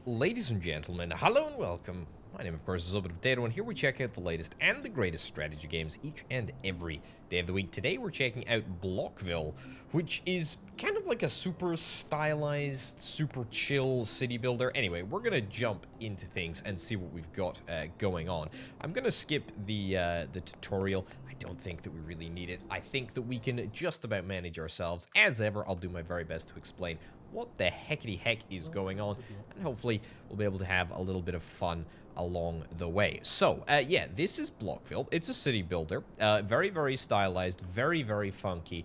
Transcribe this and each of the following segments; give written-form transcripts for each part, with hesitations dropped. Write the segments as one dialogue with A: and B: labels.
A: Ladies and gentlemen, hello and welcome. My name, of course, is Potato, and here we check out the latest and the greatest strategy games each and every day of the week. Today, we're checking out Blockville, which is kind of like a super stylized, super chill city builder. Anyway, we're gonna jump into things and see what we've got going on. I'm gonna skip the tutorial. I don't think that we really need it. I think that we can just about manage ourselves. As ever, I'll do my very best to explain what the heckity heck is going on, and hopefully we'll be able to have a little bit of fun along the way. So, yeah, this is Blockville. It's a city builder. Very, very stylized, very, very funky.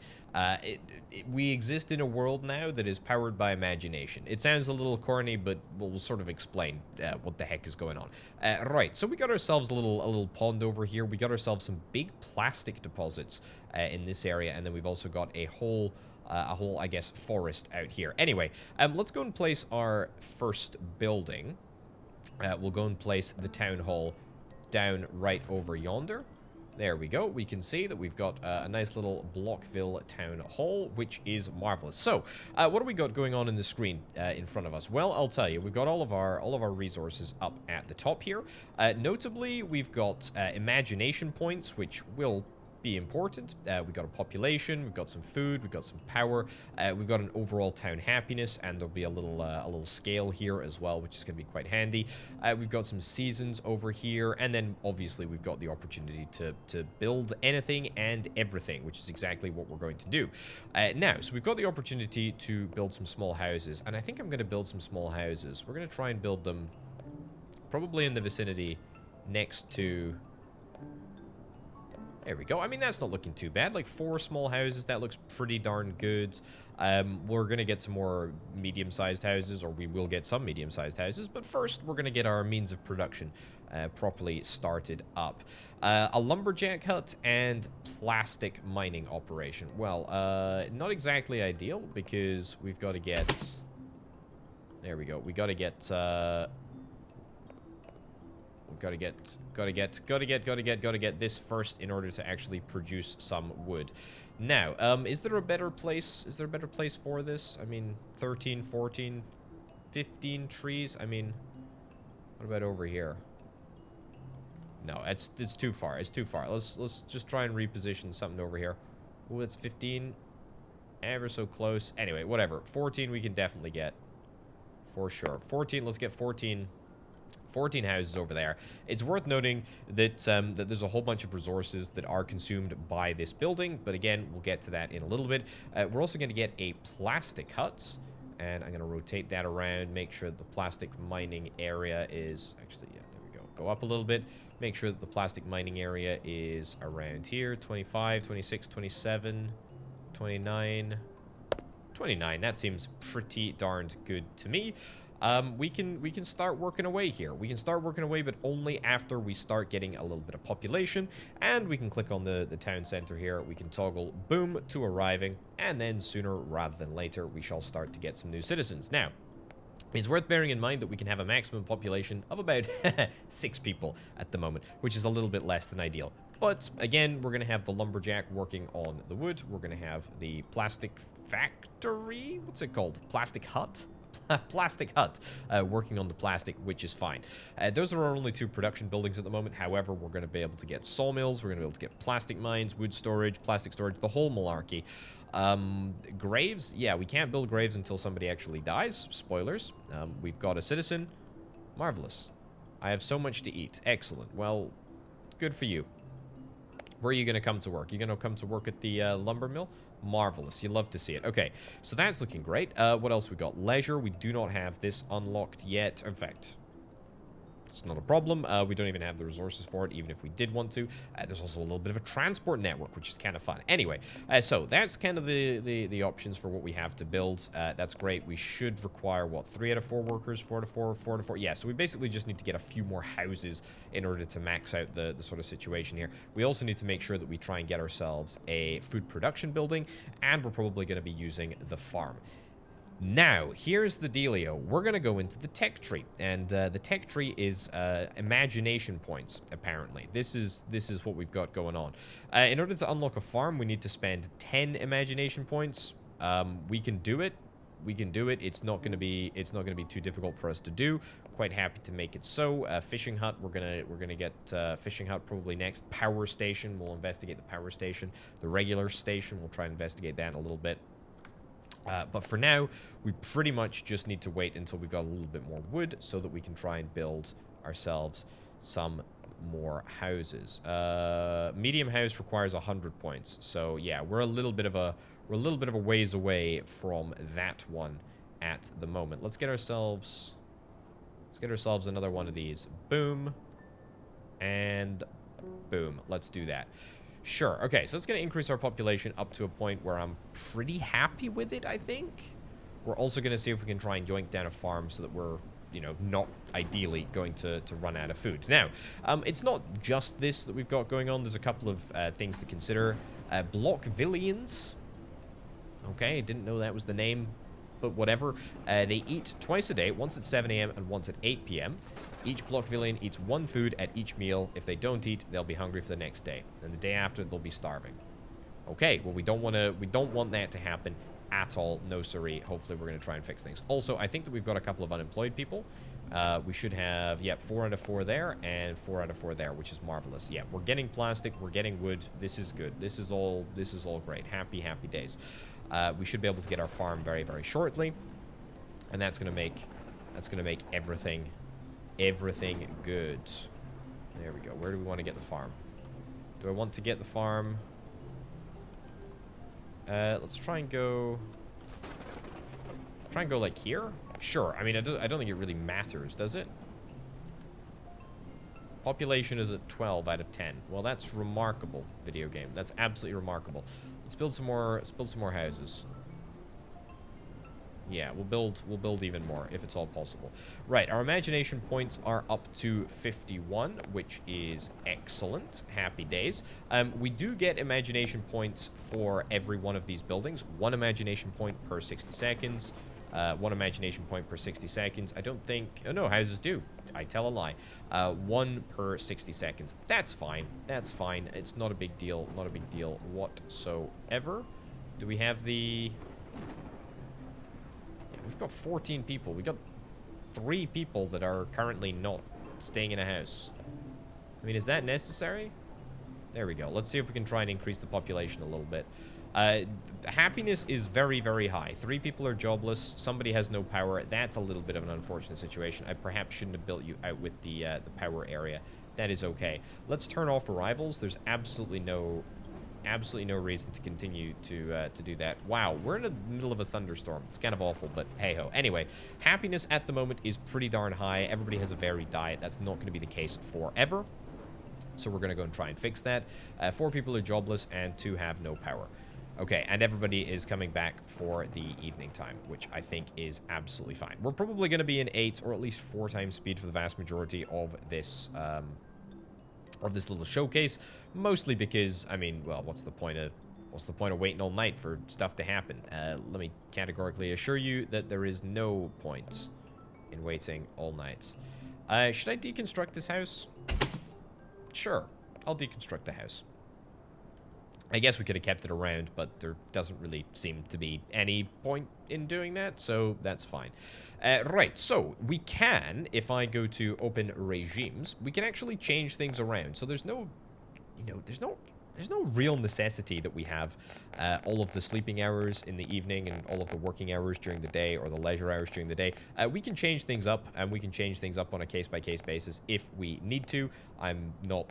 A: We exist in a world now that is powered by imagination. It sounds a little corny, but we'll sort of explain what the heck is going on. Right, so we got ourselves a little pond over here. We got ourselves some big plastic deposits in this area, and then we've also got a whole, I guess, forest out here. Anyway, let's go and place our first building. We'll go and place the town hall down right over yonder. There we go. We can see that we've got a nice little Blockville town hall, which is marvelous. So, what do we got going on in the screen in front of us? Well, I'll tell you, we've got all of our resources up at the top here. Notably, we've got imagination points, which will be important. We've got a population, we've got some food, we've got some power, we've got an overall town happiness, and there'll be a little scale here as well, which is going to be quite handy. We've got some seasons over here, and then obviously we've got the opportunity to build anything and everything, which is exactly what we're going to do. Now, so we've got the opportunity to build some small houses, and I think I'm going to build some small houses. We're going to try and build them probably in the vicinity next to... There we go. I mean, that's not looking too bad. Like 4 small houses, that looks pretty darn good. We're going to get some more medium-sized houses, or we will get some medium-sized houses. But first, we're going to get our means of production properly started up. A lumberjack hut and plastic mining operation. Well, not exactly ideal, because we've got to get... There we go. We got to get... Gotta get this first in order to actually produce some wood. Now, is there a better place? Is there a better place for this? I mean, 13, 14, 15 trees? I mean, what about over here? No, it's too far. It's too far. Let's just try and reposition something over here. Oh, that's 15. Ever so close. Anyway, whatever. 14 we can definitely get. For sure. 14, let's get 14 houses over there. It's worth noting that that there's a whole bunch of resources that are consumed by this building, but again, we'll get to that in a little bit. We're also going to get a plastic hut, and I'm going to rotate that around, make sure that the plastic mining area is... Actually, yeah, there we go. Go up a little bit. Make sure that the plastic mining area is around here. 25, 26, 27, 29... 29. That seems pretty darned good to me. We can start working away here. We can start working away, but only after we start getting a little bit of population. And we can click on the town center here. We can toggle boom to arriving. And then sooner rather than later, we shall start to get some new citizens. Now, it's worth bearing in mind that we can have a maximum population of about 6 people at the moment, which is a little bit less than ideal. But again, we're going to have the lumberjack working on the wood. We're going to have the plastic factory. What's it called? Plastic hut? Plastic hut working on the plastic, which is fine. Those are our only 2 production buildings at the moment. However, we're going to be able to get sawmills. We're going to be able to get plastic mines, wood storage, plastic storage, the whole malarkey. Graves? Yeah, we can't build graves until somebody actually dies. Spoilers. We've got a citizen. Marvelous. I have so much to eat. Excellent. Well, good for you. Where are you going to come to work? You're going to come to work at the lumber mill? Marvelous. You love to see it. Okay, so that's looking great. What else we got? Leisure. We do not have this unlocked yet. In fact, it's not a problem. We don't even have the resources for it, even if we did want to. There's also a little bit of a transport network, which is kind of fun. Anyway, so that's kind of the options for what we have to build. That's great. We should require, what, 3 out of 4 workers? 4 to 4, 4 to 4? Yeah, so we basically just need to get a few more houses in order to max out the sort of situation here. We also need to make sure that we try and get ourselves a food production building, and we're probably going to be using the farm. Now, here's the dealio. We're going to go into the tech tree, and the tech tree is imagination points, apparently. This is what we've got going on. In order to unlock a farm, we need to spend 10 imagination points. We can do it. We can do it. It's not gonna be too difficult for us to do. Quite happy to make it so. Fishing hut, we're gonna get fishing hut probably next. Power station, we'll investigate the power station. The regular station, we'll try and investigate that in a little bit. But for now, we pretty much just need to wait until we've got a little bit more wood so that we can try and build ourselves some more houses. Medium house requires 100 points. So yeah, we're a little bit of a ways away from that one at the moment. Let's get ourselves another one of these. Boom. And boom. Let's do that. Sure. Okay, so it's going to increase our population up to a point where I'm pretty happy with it, I think. We're also going to see if we can try and yoink down a farm so that we're, you know, not ideally going to run out of food. Now, it's not just this that we've got going on. There's a couple of things to consider. Blockvillians. Okay, didn't know that was the name, but whatever. They eat twice a day, once at 7 a.m. and once at 8 p.m. Each Blockvillian eats one food at each meal. If they don't eat, they'll be hungry for the next day. And the day after, they'll be starving. Okay, well, we don't want that to happen at all. No siree. Hopefully, we're going to try and fix things. Also, I think that we've got a couple of unemployed people. We should have, 4 out of 4 there and 4 out of 4 there, which is marvelous. Yeah, we're getting plastic. We're getting wood. This is good. This is all great. Happy, happy days. We should be able to get our farm very, very shortly. And that's going to make everything good. There we go. Where do we want to get the farm? Do I want to get the farm? Let's try and go like here. Sure. I mean, I don't think it really matters, does it? Population is at 12 out of 10. Well, that's remarkable, video game. That's absolutely remarkable. Let's build some more houses. Yeah, we'll build even more if it's all possible. Right, our imagination points are up to 51, which is excellent. Happy days. We do get imagination points for every one of these buildings. 1 imagination point per 60 seconds. 1 imagination point per 60 seconds. I don't think... Oh, no, houses do. I tell a lie. 1 per 60 seconds. That's fine. That's fine. It's not a big deal. Not a big deal whatsoever. Do we have the... We've got 14 people. We got 3 people that are currently not staying in a house. I mean, is that necessary? There we go. Let's see if we can try and increase the population a little bit. Happiness is very, very high. 3 people are jobless. Somebody has no power. That's a little bit of an unfortunate situation. I perhaps shouldn't have built you out with the power area. That is okay. Let's turn off arrivals. There's absolutely no reason to continue to do that. Wow, we're in the middle of a thunderstorm. It's kind of awful, but hey-ho. Anyway, happiness at the moment is pretty darn high. Everybody has a varied diet. That's not going to be the case forever. So we're going to go and try and fix that. 4 people are jobless and 2 have no power. Okay, and everybody is coming back for the evening time, which I think is absolutely fine. We're probably going to be in 8 or at least 4 times speed for the vast majority of this little showcase, mostly because, I mean, well, what's the point of waiting all night for stuff to happen? Let me categorically assure you that there is no point in waiting all night. Should I deconstruct this house? Sure, I'll deconstruct the house. I guess we could have kept it around, but there doesn't really seem to be any point in doing that, so that's fine. Right, so we can, if I go to open regimes, we can actually change things around. So there's no, there's no real necessity that we have all of the sleeping hours in the evening and all of the working hours during the day or the leisure hours during the day. We can change things up, and we can change things up on a case-by-case basis if we need to. I'm not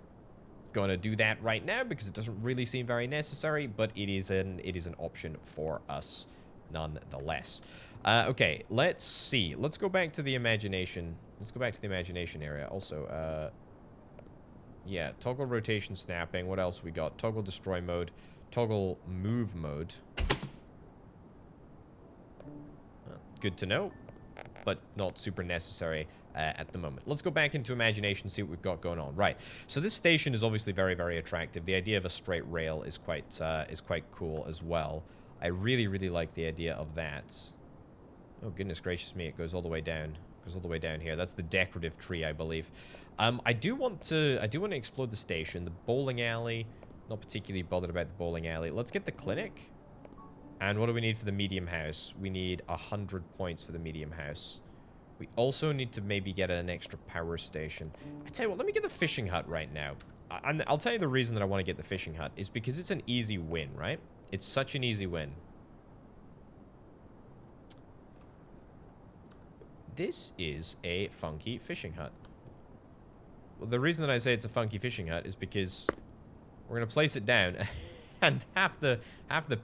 A: going to do that right now because it doesn't really seem very necessary, but it is an option for us nonetheless. Okay, let's see. Let's go back to the imagination. Let's go back to the imagination area. Also, yeah, toggle rotation snapping. What else we got? Toggle destroy mode. Toggle move mode. Good to know, but not super necessary at the moment. Let's go back into imagination, see what we've got going on. Right, so this station is obviously very, very attractive. The idea of a straight rail is quite cool as well. I really, really like the idea of that. Oh, goodness gracious me, it goes all the way down. It goes all the way down here. That's the decorative tree, I believe. I do want to explore the station. The bowling alley, not particularly bothered about the bowling alley. Let's get the clinic. And what do we need for the medium house? We need 100 points for the medium house. We also need to maybe get an extra power station. I tell you what, let me get the fishing hut right now. I'll tell you the reason that I want to get the fishing hut is because it's an easy win, right? It's such an easy win. This is a funky fishing hut. Well, the reason that I say it's a funky fishing hut is because we're gonna place it down, and half the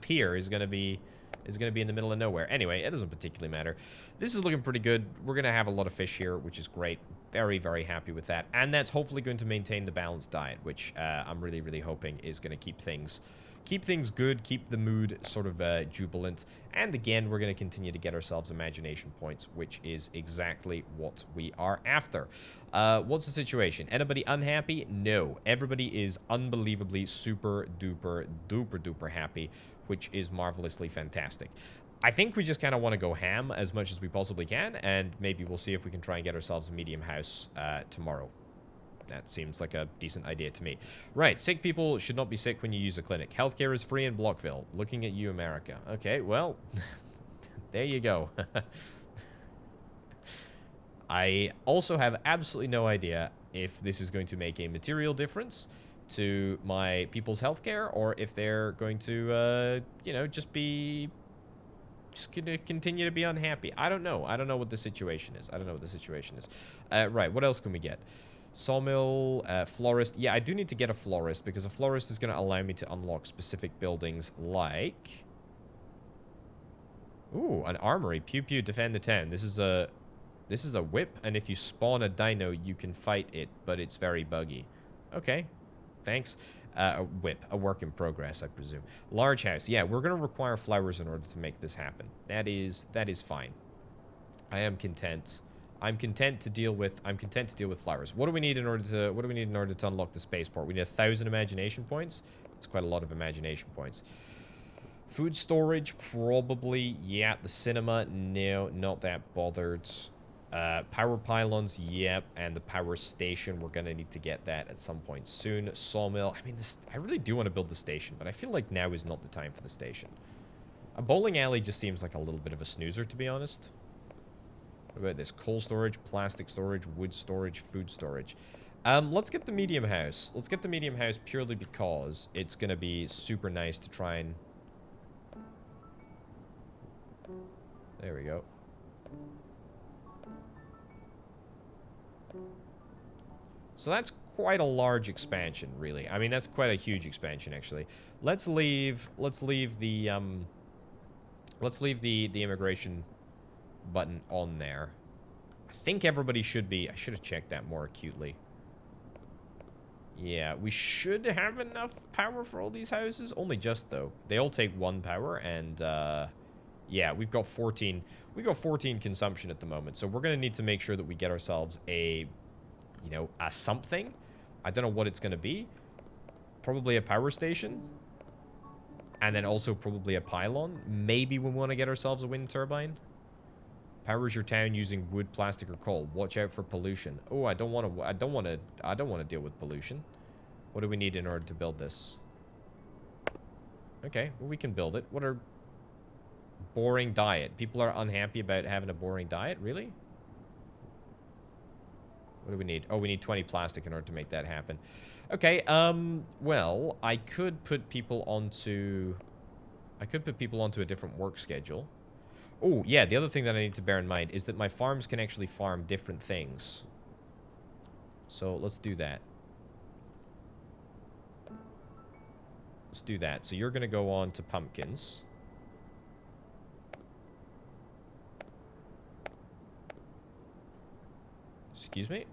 A: pier is gonna be in the middle of nowhere. Anyway, it doesn't particularly matter. This is looking pretty good. We're gonna have a lot of fish here, which is great. Very, very happy with that, and that's hopefully going to maintain the balanced diet, which I'm really, really hoping is gonna keep things good, keep the mood sort of jubilant. And again, we're going to continue to get ourselves imagination points, which is exactly what we are after. What's the situation? Anybody unhappy? No. Everybody is unbelievably super duper duper duper happy, which is marvelously fantastic. I think we just kind of want to go ham as much as we possibly can, and maybe we'll see if we can try and get ourselves a medium house tomorrow. That seems like a decent idea to me. Right, sick people should not be sick when you use a clinic. Healthcare is free in Blockville. Looking at you, America. Okay, well, there you go. I also have absolutely no idea if this is going to make a material difference to my people's healthcare, or if they're going to, you know, just going to continue to be unhappy. I don't know. I don't know what the situation is. Right, what else can we get? Sawmill, florist. Yeah, I do need to get a florist, because a florist is going to allow me to unlock specific buildings like... Ooh, an armory. Pew pew, defend the town. This is a whip, and if you spawn a dino, you can fight it, but it's very buggy. Okay, thanks. A whip, a work in progress, I presume. Large house. Yeah, we're going to require flowers in order to make this happen. That is fine. I am content. I'm content to deal with flowers. What do we need in order to unlock the spaceport? We need 1,000 imagination points. That's quite a lot of imagination points. Food storage, probably. Yeah. The cinema, no, not that bothered. Power pylons, yep. And the power station, we're gonna need to get that at some point soon. Sawmill. I mean, I really do want to build the station, but I feel like now is not the time for the station. A bowling alley just seems like a little bit of a snoozer, to be honest. What about this? Coal storage, plastic storage, wood storage, food storage. Let's get the medium house. Let's get the medium house purely because it's going to be super nice to try and... There we go. So that's quite a large expansion, really. I mean, that's quite a huge expansion, actually. Let's leave the immigration button on there. I think everybody should be... I should have checked that more acutely. Yeah, we should have enough power for all these houses. Only just, though. They all take 1 power, and, yeah, we've got 14... We got 14 consumption at the moment, so we're going to need to make sure that we get ourselves a... You know, a something. I don't know what it's going to be. Probably a power station. And then also probably a pylon. Maybe we want to get ourselves a wind turbine. Powers your town using wood, plastic, or coal. Watch out for pollution. Oh, I don't want to deal with pollution. What do we need in order to build this? Okay, well, we can build it. What are... Boring diet. People are unhappy about having a boring diet? Really? What do we need? Oh, we need 20 plastic in order to make that happen. Okay, well, I could put people onto a different work schedule. Oh, yeah, the other thing that I need to bear in mind is that my farms can actually farm different things. So, let's do that. Let's do that. So, you're going to go on to pumpkins. Excuse me?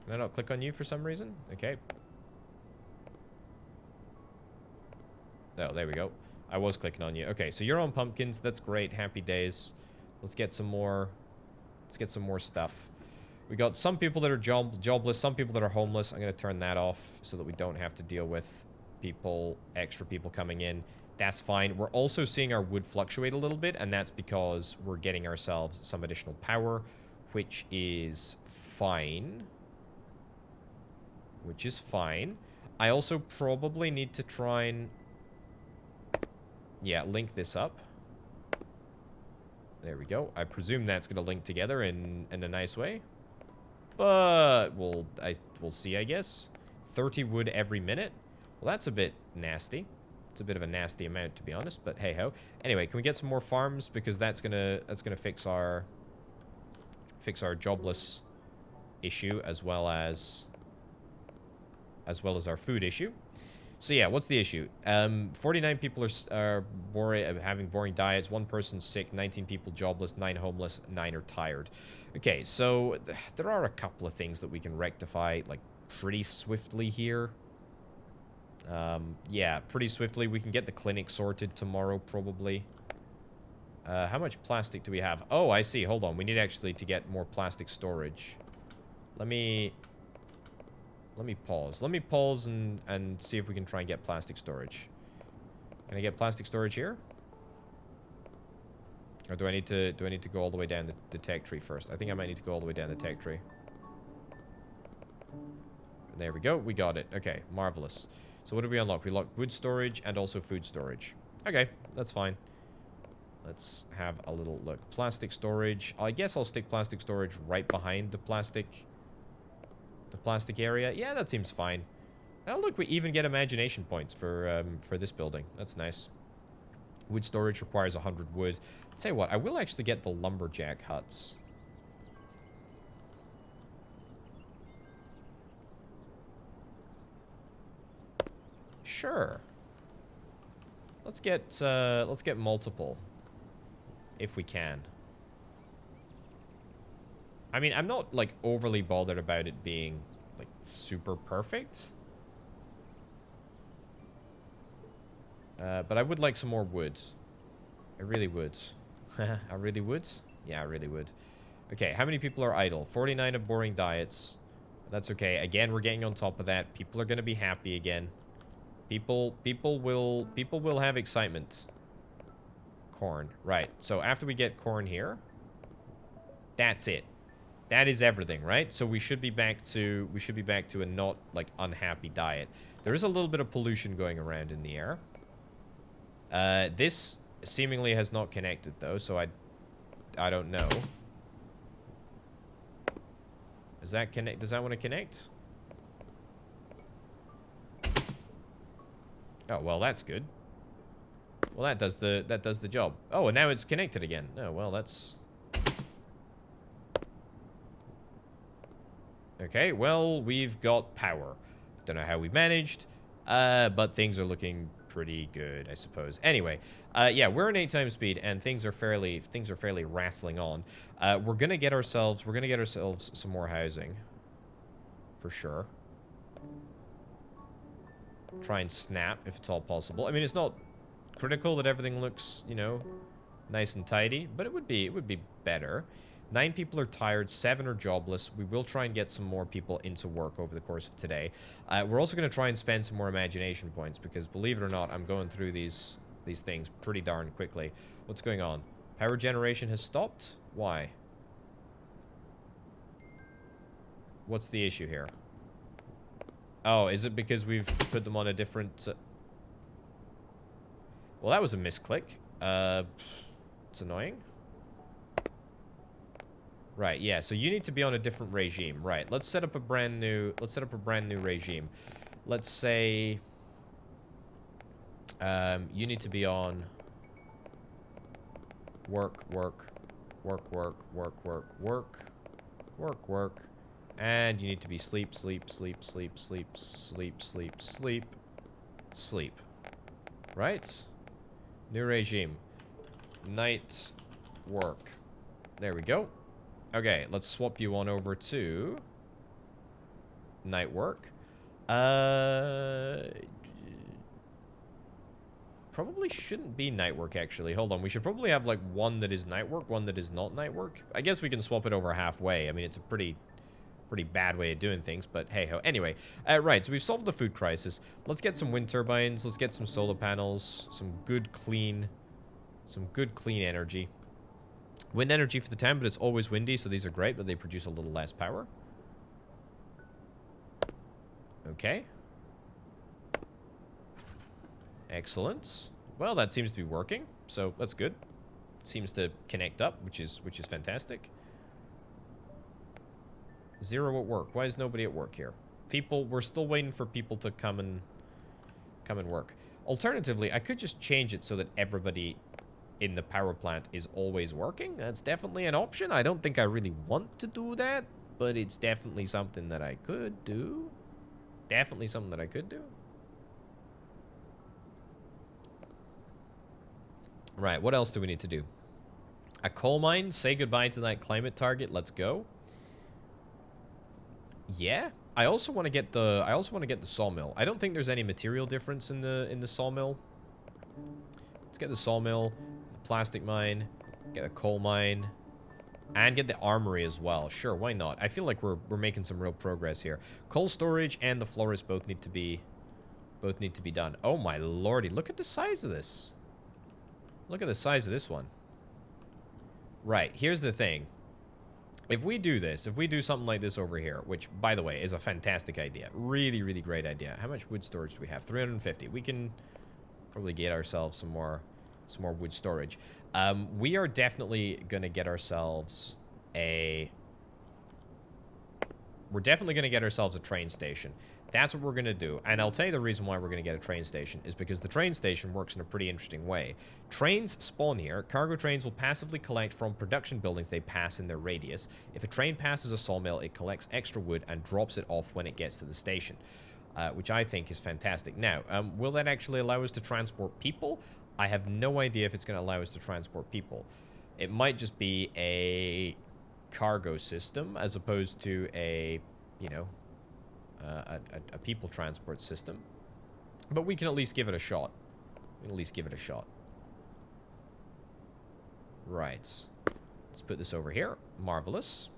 A: Can I not click on you for some reason? Okay. Oh, there we go. I was clicking on you. Okay, so you're on pumpkins. That's great. Happy days. Let's get some more... Let's get some more stuff. We got some people that are jobless, some people that are homeless. I'm going to turn that off so that we don't have to deal with extra people coming in. That's fine. We're also seeing our wood fluctuate a little bit, and that's because we're getting ourselves some additional power, which is fine. Which is fine. I also probably need to try and... Yeah, link this up. There we go. I presume that's going to link together in a nice way. But we'll see, I guess. 30 wood every minute. Well, that's a bit nasty. It's a bit of a nasty amount, to be honest, but hey ho. Anyway, can we get some more farms, because that's gonna fix our jobless issue as well as our food issue. So yeah, what's the issue? 49 people are having boring diets, 1 person sick, 19 people jobless, 9 homeless, 9 are tired. Okay, so there are a couple of things that we can rectify, like, pretty swiftly here. Yeah, pretty swiftly. We can get the clinic sorted tomorrow, probably. How much plastic do we have? Oh, I see. Hold on. We need actually to get more plastic storage. Let me pause. Let me pause and see if we can try and get plastic storage. Can I get plastic storage here? Or do I need to go all the way down the tech tree first? I think I might need to go all the way down the tech tree. There we go. We got it. Okay, marvelous. So what did we unlock? We unlocked wood storage and also food storage. Okay, that's fine. Let's have a little look. Plastic storage. I guess I'll stick plastic storage right behind the plastic area. Yeah, that seems fine. Oh, look, we even get imagination points for this building. That's nice. Wood storage requires 100 wood. I'll tell you what, I will actually get the lumberjack huts. Sure. Let's get multiple, if we can. I mean, I'm not, like, overly bothered about it being, like, super perfect. But I would like some more wood. I really would. I really would? Yeah, I really would. Okay, how many people are idle? 49 of boring diets. That's okay. Again, we're getting on top of that. People are going to be happy again. People will have excitement. Corn. Right. So after we get corn here, that's it. That is everything, right? So we should be back to a not, like, unhappy diet. There is a little bit of pollution going around in the air. This seemingly has not connected though, so I don't know. Does that connect? Does that want to connect? Oh, well, that's good. Well, that does the job. Oh, and now it's connected again. Oh, well, that's... Okay, well, we've got power. Don't know how we managed, but things are looking pretty good, I suppose. Anyway, yeah, we're in 8 times speed, and things are fairly rattling on. We're gonna get ourselves some more housing, for sure. Try and snap if it's all possible. I mean, it's not critical that everything looks, you know, nice and tidy, but it would be better. 9 people are tired, 7 are jobless. We will try and get some more people into work over the course of today. We're also going to try and spend some more imagination points because, believe it or not, I'm going through these things pretty darn quickly. What's going on? Power generation has stopped? Why? What's the issue here? Oh, is it because we've put them on a different... Well, that was a misclick. It's annoying. Right, yeah, so you need to be on a different regime. Right, let's set up a brand new regime. Let's say you need to be on work, and you need to be sleep. Right? New regime. Night work. There we go. Okay, let's swap you on over to night work. Probably shouldn't be night work, actually. Hold on, we should probably have, like, one that is night work, one that is not night work. I guess we can swap it over halfway. I mean, it's a pretty bad way of doing things, but hey-ho. Anyway, right, so we've solved the food crisis. Let's get some wind turbines. Let's get some solar panels. Some good, clean energy. Wind energy for the town, but it's always windy, so these are great, but they produce a little less power. Okay. Excellent. Well, that seems to be working, so that's good. Seems to connect up, which is fantastic. 0 at work. Why is nobody at work here? People, we're still waiting for people to come and work. Alternatively, I could just change it so that everybody in the power plant is always working. That's definitely an option. I don't think I really want to do that, but it's definitely something that I could do. Definitely something that I could do. Right, what else do we need to do? A coal mine. Say goodbye to that climate target. Let's go. Yeah. I also want to get the sawmill. I don't think there's any material difference in the sawmill. Let's get the sawmill, the plastic mine, get a coal mine, and get the armory as well. Sure, why not? I feel like we're making some real progress here. Coal storage and the florist both need to be done. Oh my lordy, look at the size of this. Look at the size of this one. Right, here's the thing. If we do this, if we do something like this over here, which, by the way, is a fantastic idea. Really, really great idea. How much wood storage do we have? 350. We can probably get ourselves some more wood storage. We are definitely going to get ourselves a... We're definitely going to get ourselves a train station. That's what we're going to do. And I'll tell you the reason why we're going to get a train station is because the train station works in a pretty interesting way. Trains spawn here. Cargo trains will passively collect from production buildings they pass in their radius. If a train passes a sawmill, it collects extra wood and drops it off when it gets to the station, which I think is fantastic. Now, will that actually allow us to transport people? I have no idea if it's going to allow us to transport people. It might just be a cargo system as opposed to a, you know, a people transport system. But we can at least give it a shot. We can at least give it a shot. Right. Let's put this over here. Marvelous.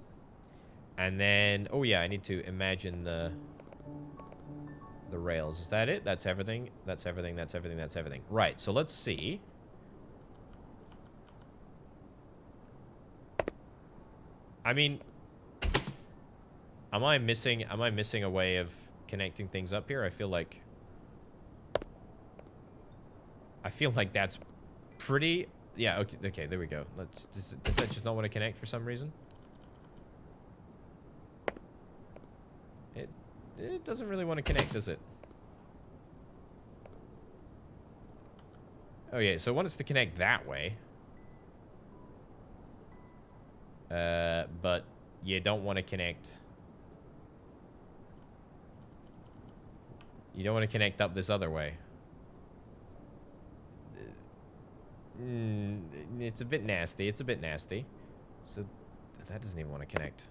A: And then, oh yeah, I need to imagine the rails. Is that it? That's everything. That's everything. That's everything. That's everything. Right. So let's see. I mean, am I missing a way of connecting things up here? I feel like that's pretty... Yeah, okay, there we go. Does that just not want to connect for some reason? It doesn't really want to connect, does it? Oh yeah, so it wants to connect that way. But you don't want to connect... You don't want to connect up this other way. It's a bit nasty. It's a bit nasty. So that doesn't even want to connect.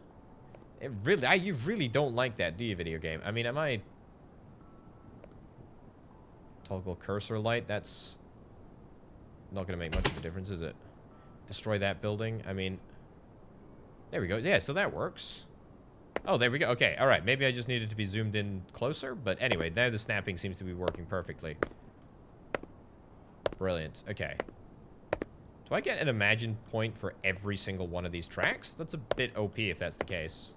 A: It really, you really don't like that, do you, video game? I mean, am I... Toggle cursor light? That's not going to make much of a difference, is it? Destroy that building? I mean... There we go. Yeah, so that works. Oh, there we go. Okay, all right. Maybe I just needed to be zoomed in closer. But anyway, now the snapping seems to be working perfectly. Brilliant. Okay. Do I get an imagined point for every single one of these tracks? That's a bit OP if that's the case.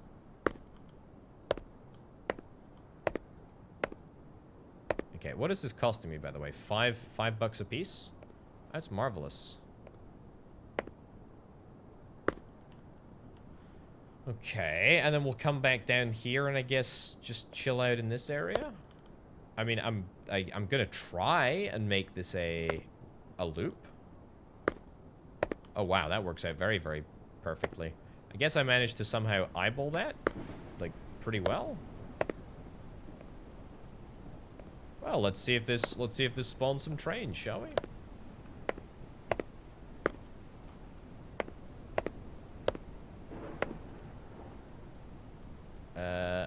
A: Okay, what is this costing me, by the way? $5 a piece? That's marvelous. Okay, and then we'll come back down here and I guess just chill out in this area. I mean, I'm gonna try and make this a loop. Oh wow, that works out very, very perfectly. I guess I managed to somehow eyeball that, like, pretty well. Well, let's see if this spawns some trains, shall we?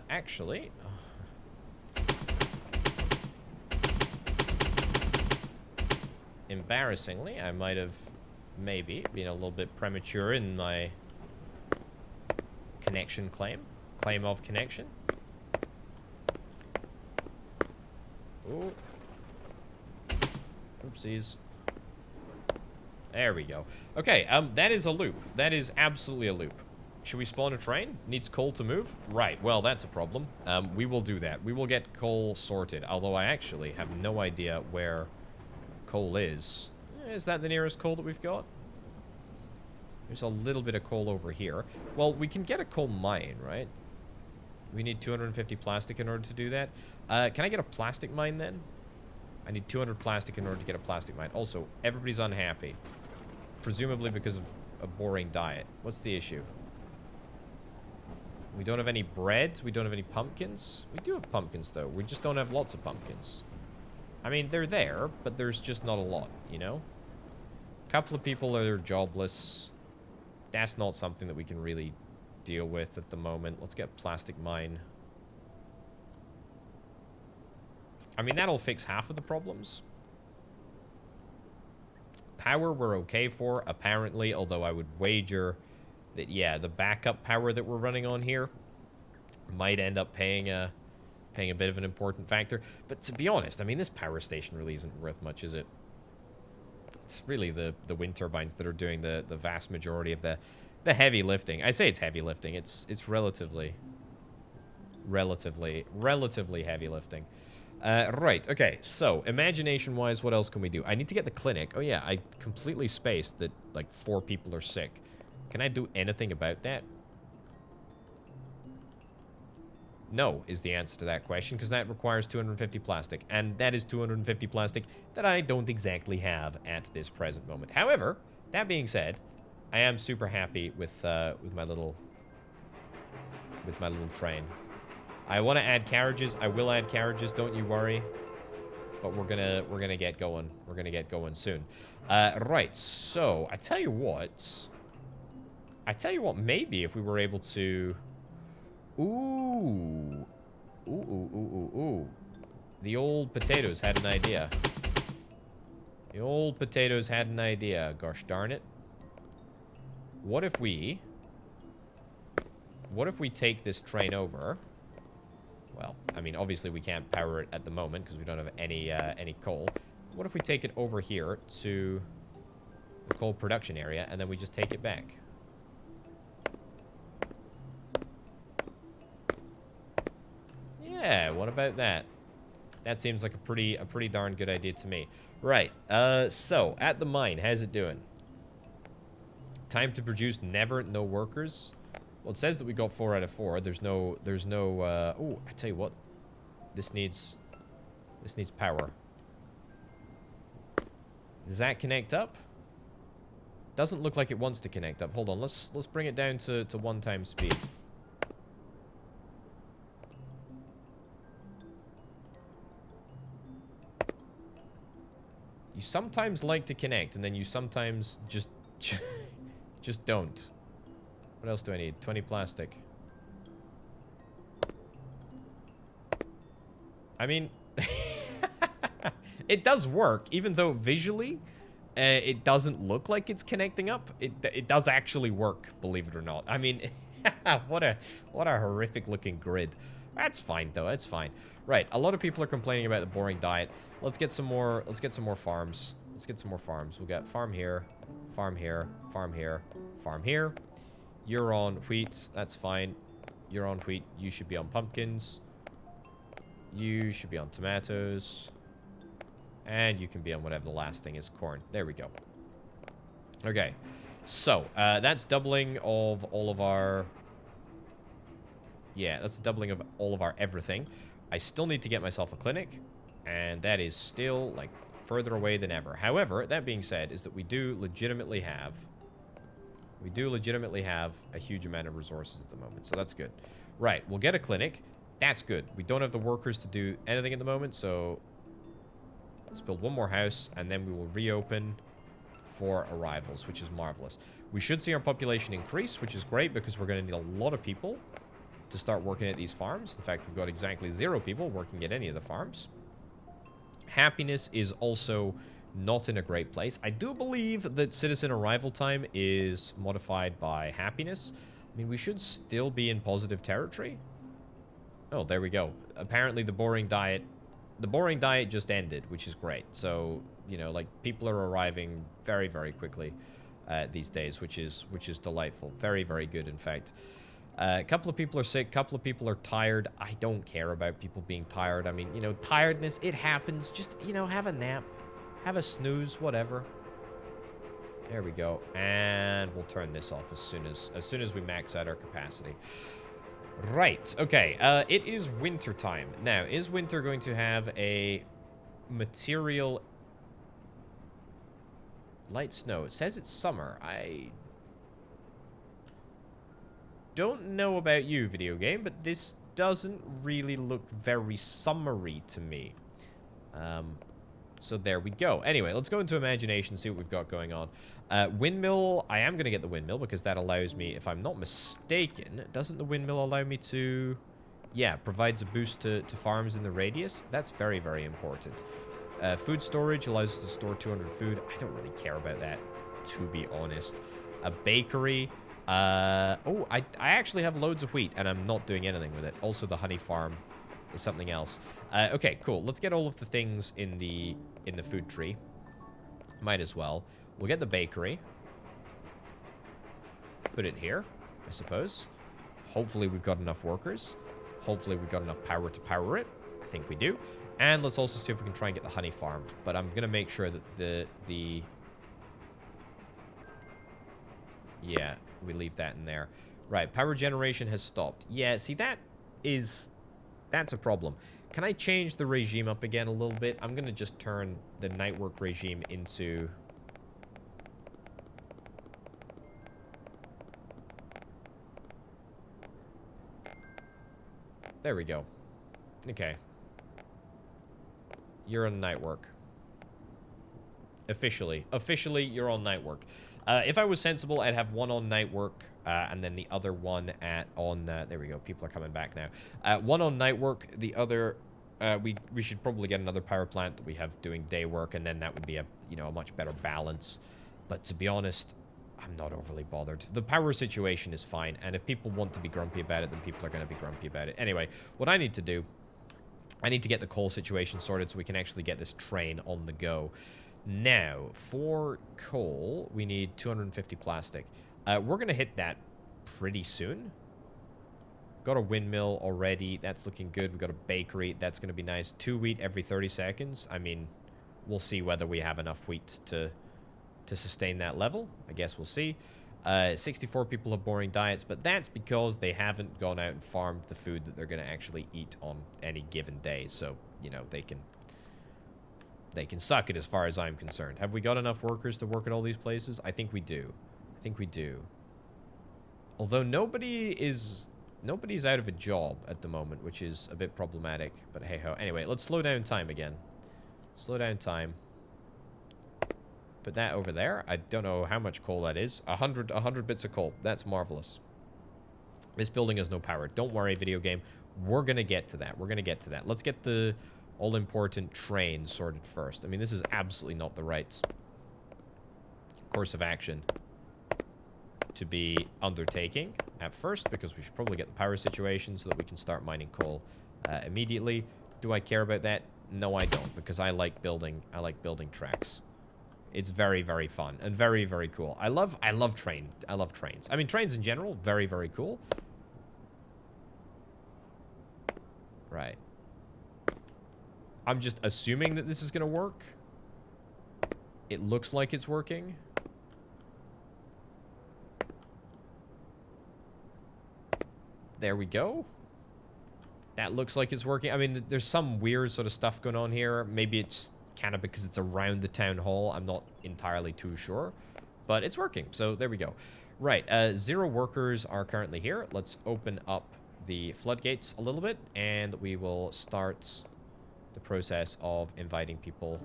A: Actually, embarrassingly, I might have maybe been a little bit premature in my connection claim of connection. Ooh. Oopsies. There we go. Okay, that is a loop. That is absolutely a loop. Should we spawn a train? Needs coal to move? Right, well, that's a problem. We will do that. We will get coal sorted, although I actually have no idea where coal is. Is that the nearest coal that we've got? There's a little bit of coal over here. Well, we can get a coal mine, right? We need 250 plastic in order to do that. Can I get a plastic mine then? I need 200 plastic in order to get a plastic mine. Also, everybody's unhappy. Presumably because of a boring diet. What's the issue? We don't have any bread. We don't have any pumpkins. We do have pumpkins, though. We just don't have lots of pumpkins. I mean, they're there, but there's just not a lot, you know? A couple of people are jobless. That's not something that we can really deal with at the moment. Let's get plastic mine. I mean, that'll fix half of the problems. Power we're okay for, apparently, although I would wager that, yeah, the backup power that we're running on here might end up paying a bit of an important factor. But to be honest, I mean, this power station really isn't worth much, is it? It's really the wind turbines that are doing the vast majority of the heavy lifting. I say it's heavy lifting. It's relatively heavy lifting. Right, okay, so, imagination-wise, what else can we do? I need to get the clinic. Oh, yeah, I completely spaced that, like, 4 people are sick. Can I do anything about that? No, is the answer to that question, because that requires 250 plastic, and that is 250 plastic that I don't exactly have at this present moment. However, that being said, I am super happy with my little train. I want to add carriages. I will add carriages. Don't you worry. But we're gonna get going. We're gonna get going soon. Right. So I tell you what. Maybe if we were able to. Ooh. The old potatoes had an idea. Gosh darn it. What if we take this train over? Well, I mean, obviously we can't power it at the moment because we don't have any coal. What if we take it over here to the coal production area and then we just take it back? Yeah, what about that? That seems like a pretty darn good idea to me. Right. So at the mine, how's it doing? Time to produce never, no workers. Well, it says that we got 4 out of 4. There's no, oh, I tell you what. This needs power. Does that connect up? Doesn't look like it wants to connect up. Hold on, let's bring it down to 1 times speed. You sometimes like to connect, and then you sometimes just don't. What else do I need? 20 plastic. I mean, it does work, even though visually it doesn't look like it's connecting up. It does actually work, believe it or not. I mean, what a horrific looking grid. That's fine though. That's fine. Right. A lot of people are complaining about the boring diet. Let's get some more. Let's get some more farms. Let's get some more farms. We'll get farm here, farm here, farm here, farm here. You're on wheat. That's fine. You're on wheat. You should be on pumpkins. You should be on tomatoes. And you can be on whatever the last thing is, corn. There we go. Okay. So, that's doubling of all of our... Yeah, that's a doubling of all of our everything. I still need to get myself a clinic. And that is still, like, further away than ever. However, that being said, is that we do legitimately have a huge amount of resources at the moment. So that's good. Right, we'll get a clinic. That's good. We don't have the workers to do anything at the moment, so let's build 1 more house, and then we will reopen for arrivals, which is marvelous. We should see our population increase, which is great, because we're going to need a lot of people to start working at these farms. In fact, we've got exactly 0 people working at any of the farms. Happiness is also not in a great place. I do believe that citizen arrival time is modified by happiness. I mean, we should still be in positive territory. Oh, there we go. Apparently the boring diet just ended, which is great. So, you know, like, people are arriving very, very quickly these days, which is delightful. Very, very good, in fact. A couple of people are sick. A couple of people are tired. I don't care about people being tired. I mean, you know, tiredness, it happens. Just, you know, have a nap. Have a snooze, whatever. There we go. And we'll turn this off as soon as we max out our capacity. Right. Okay. It is winter time. Now, is winter going to have a material light snow? It says it's summer. I don't know about you, video game, but this doesn't really look very summery to me. So there we go. Anyway, let's go into imagination, see what we've got going on. Windmill, I am going to get the windmill because that allows me, if I'm not mistaken, doesn't the windmill allow me to, yeah, provides a boost to farms in the radius? That's very, very important. Food storage allows us to store 200 food. I don't really care about that, to be honest. A bakery. Oh, I actually have loads of wheat, and I'm not doing anything with it. Also, the honey farm is something else. Okay, cool. Let's get all of the things in the food tree. Might as well. We'll get the bakery. Put it here, I suppose. Hopefully, we've got enough workers. Hopefully, we've got enough power to power it. I think we do. And let's also see if we can try and get the honey farm. But I'm going to make sure that the... Yeah, we leave that in there. Right, power generation has stopped. Yeah, see, that's a problem. Can I change the regime up again a little bit? I'm going to just turn the night work regime into... There we go. Okay. You're on night work. Officially. Officially, you're on night work. If I was sensible, I'd have one on night work, and then the other one on... there we go. People are coming back now. One on night work, the other... we should probably get another power plant that we have doing day work, and then that would be a much better balance. But to be honest, I'm not overly bothered. The power situation is fine, and if people want to be grumpy about it, then people are going to be grumpy about it. Anyway, what I need to do... I need to get the coal situation sorted so we can actually get this train on the go. Now, for coal, we need 250 plastic. We're going to hit that pretty soon. Got a windmill already. That's looking good. We've got a bakery. That's going to be nice. 2 wheat every 30 seconds. I mean, we'll see whether we have enough wheat to sustain that level. I guess we'll see. 64 people have boring diets, but that's because they haven't gone out and farmed the food that they're going to actually eat on any given day. So, they can suck it as far as I'm concerned. Have we got enough workers to work at all these places? I think we do. I think we do. Although nobody's out of a job at the moment, which is a bit problematic, but hey-ho. Anyway, let's slow down time again. Slow down time. Put that over there. I don't know how much coal that is. 100 bits of coal. That's marvelous. This building has no power. Don't worry, video game. We're going to get to that. We're going to get to that. Let's get the all-important train sorted first. I mean, this is absolutely not the right course of action to be undertaking at first, because we should probably get the power situation so that we can start mining coal immediately. Do I care about that? No, I don't, because I like building tracks. It's very, very fun and very, very cool. I love trains. I mean, trains in general, very, very cool. Right. I'm just assuming that this is going to work. It looks like it's working. There we go. That looks like it's working. I mean, there's some weird sort of stuff going on here. Maybe it's kind of because it's around the town hall. I'm not entirely too sure. But it's working. So there we go. Right. 0 workers are currently here. Let's open up the floodgates a little bit. And we will start the process of inviting people.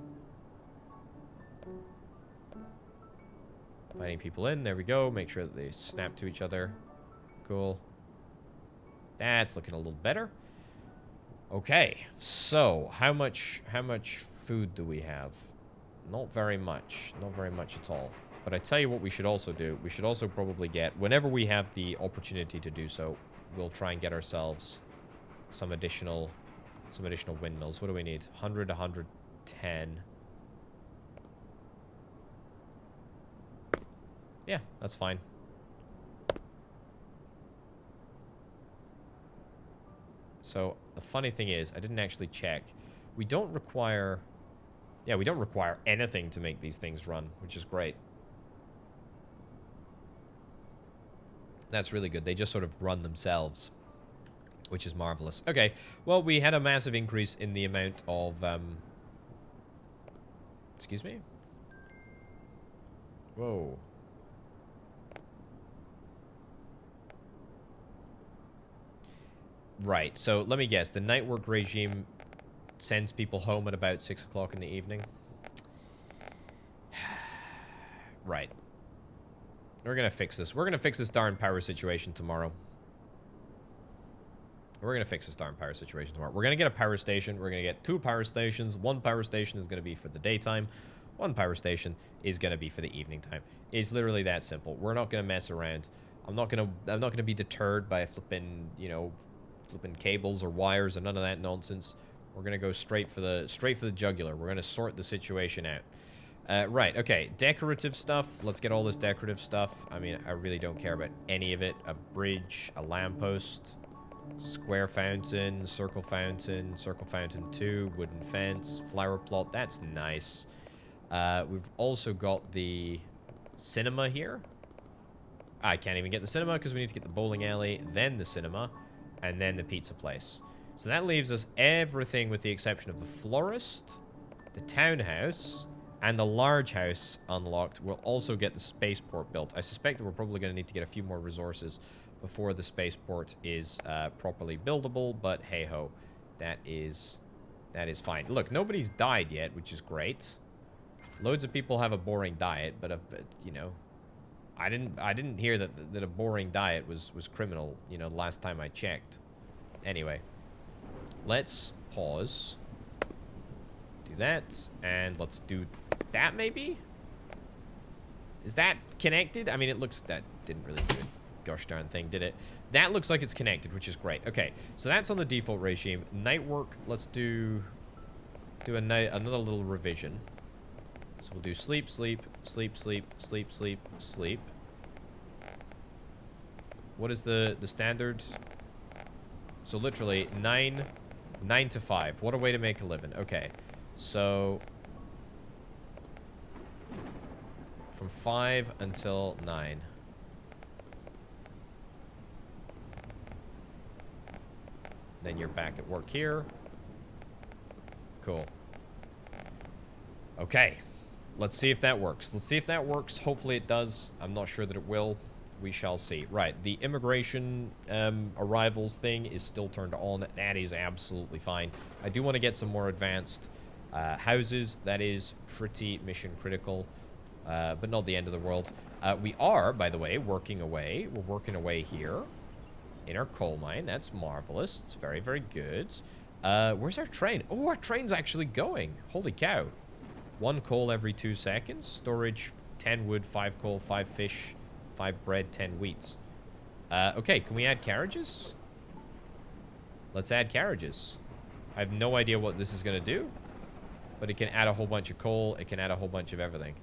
A: Inviting people in. There we go. Make sure that they snap to each other. Cool. That's looking a little better. Okay, so how much food do we have? Not very much. Not very much at all. But I tell you what we should also do. We should also probably get, whenever we have the opportunity to do so, we'll try and get ourselves some additional windmills. What do we need? 100, 110. Yeah, that's fine. So, the funny thing is, I didn't actually check. We don't require... Yeah, we don't require anything to make these things run, which is great. That's really good. They just sort of run themselves, which is marvelous. Okay, well, we had a massive increase in the amount of, excuse me? Whoa. Right, so let me guess. The night work regime sends people home at about 6 o'clock in the evening. Right. We're gonna fix this. We're gonna fix this darn power situation tomorrow. We're gonna fix this darn power situation tomorrow. We're gonna get a power station. We're gonna get 2 power stations. 1 power station is gonna be for the daytime. 1 power station is gonna be for the evening time. It's literally that simple. We're not gonna mess around. I'm not gonna be deterred by flipping, you know, flipping cables or wires and none of that nonsense. We're gonna go straight for the jugular. We're gonna sort the situation out. Right, okay. Decorative stuff. Let's get all this decorative stuff. I mean, I really don't care about any of it. A bridge, a lamppost, square fountain, circle fountain 2, wooden fence, flower plot. That's nice. We've also got the cinema here. I can't even get the cinema because we need to get the bowling alley, then the cinema, and then the pizza place. So that leaves us everything with the exception of the florist, the townhouse, and the large house unlocked. We'll also get the spaceport built. I suspect that we're probably going to need to get a few more resources before the spaceport is properly buildable, but hey-ho, that is fine. Look, nobody's died yet, which is great. Loads of people have a boring diet, but you know, I didn't hear that a boring diet was criminal, you know, last time I checked. Anyway, let's pause. Do that, and let's do that maybe? Is that connected? I mean, it looks... That didn't really do a gosh darn thing, did it? That looks like it's connected, which is great. Okay, so that's on the default regime. Night work, let's do another little revision. So we'll do sleep, sleep, sleep, sleep, sleep, sleep, sleep. What is the standard? So literally 9 to 5. What a way to make a living. Okay, so from 5 until 9. Then you're back at work here. Cool. Okay. Let's see if that works. Let's see if that works. Hopefully it does. I'm not sure that it will. We shall see. Right. The immigration arrivals thing is still turned on. That is absolutely fine. I do want to get some more advanced houses. That is pretty mission critical. But not the end of the world. We are, by the way, working away. We're working away here in our coal mine. That's marvelous. It's very, very good. Where's our train? Oh, our train's actually going. Holy cow. 1 coal every 2 seconds. Storage, 10 wood, 5 coal, 5 fish, 5 bread, 10 wheats. Okay, can we add carriages? Let's add carriages. I have no idea what this is going to do. But it can add a whole bunch of coal. It can add a whole bunch of everything.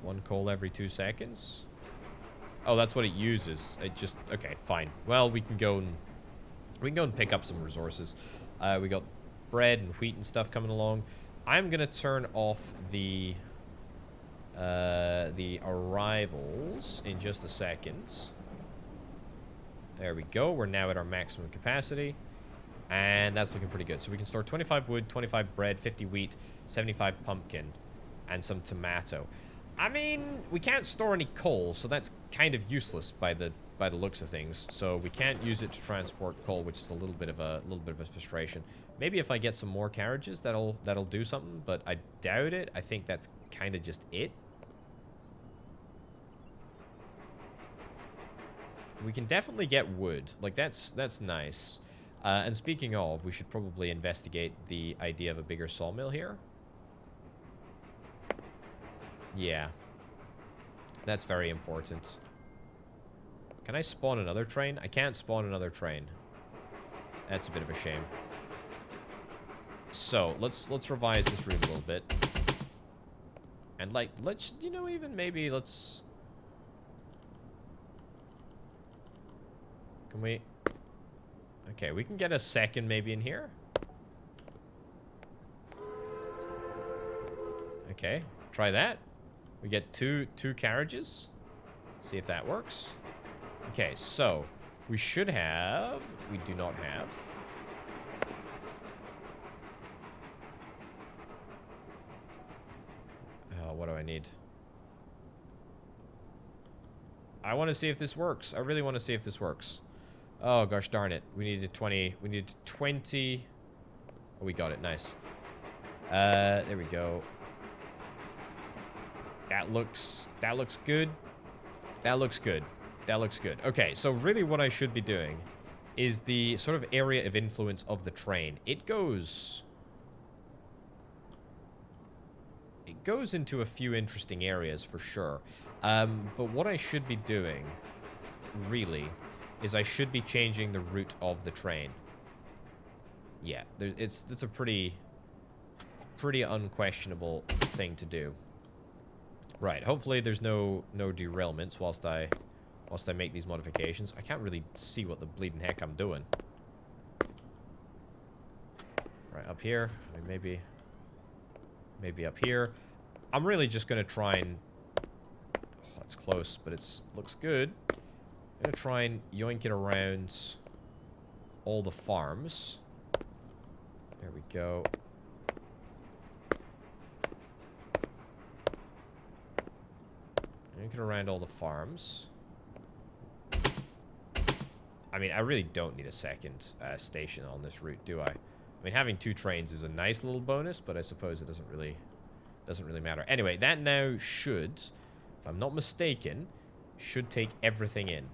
A: 1 coal every 2 seconds. Oh, that's what it uses. It just... Okay, fine. Well, we can go and pick up some resources. We got bread and wheat and stuff coming along. I'm gonna turn off the arrivals in just a second. There we go. We're now at our maximum capacity. And that's looking pretty good. So we can store 25 wood, 25 bread, 50 wheat, 75 pumpkin, and some tomato. I mean, we can't store any coal, so that's kind of useless by the looks of things. So we can't use it to transport coal, which is a little bit of a frustration. Maybe if I get some more carriages, that'll do something, but I doubt it. I think that's kind of just it. We can definitely get wood. Like, that's nice. And speaking of, we should probably investigate the idea of a bigger sawmill here. Yeah. That's very important. Can I spawn another train? I can't spawn another train. That's a bit of a shame. So, let's revise this route a little bit. And, like, let's, you know, even maybe let's... Can we... Okay, we can get a second maybe in here. Okay, try that. We get two carriages. See if that works. Okay, so we should have... We do not have... Oh, what do I need? I want to see if this works. I really want to see if this works. Oh, gosh darn it. We needed 20. We needed 20. Oh, we got it. Nice. There we go. That looks good. That looks good. That looks good. Okay, so really what I should be doing is the sort of area of influence of the train. It goes into a few interesting areas for sure. But what I should be doing, really, is I should be changing the route of the train. Yeah, it's a pretty unquestionable thing to do. Right, hopefully there's no derailments whilst I make these modifications. I can't really see what the bleeding heck I'm doing. Right, up here. I mean, maybe up here. I'm really just gonna try and... Oh, that's close, but looks good. I'm gonna try and yoink it around all the farms. There we go. Yoink it around all the farms. I mean, I really don't need a second station on this route, do I? I mean, having 2 trains is a nice little bonus, but I suppose it doesn't really matter. Anyway, that now should, if I'm not mistaken, should take everything in.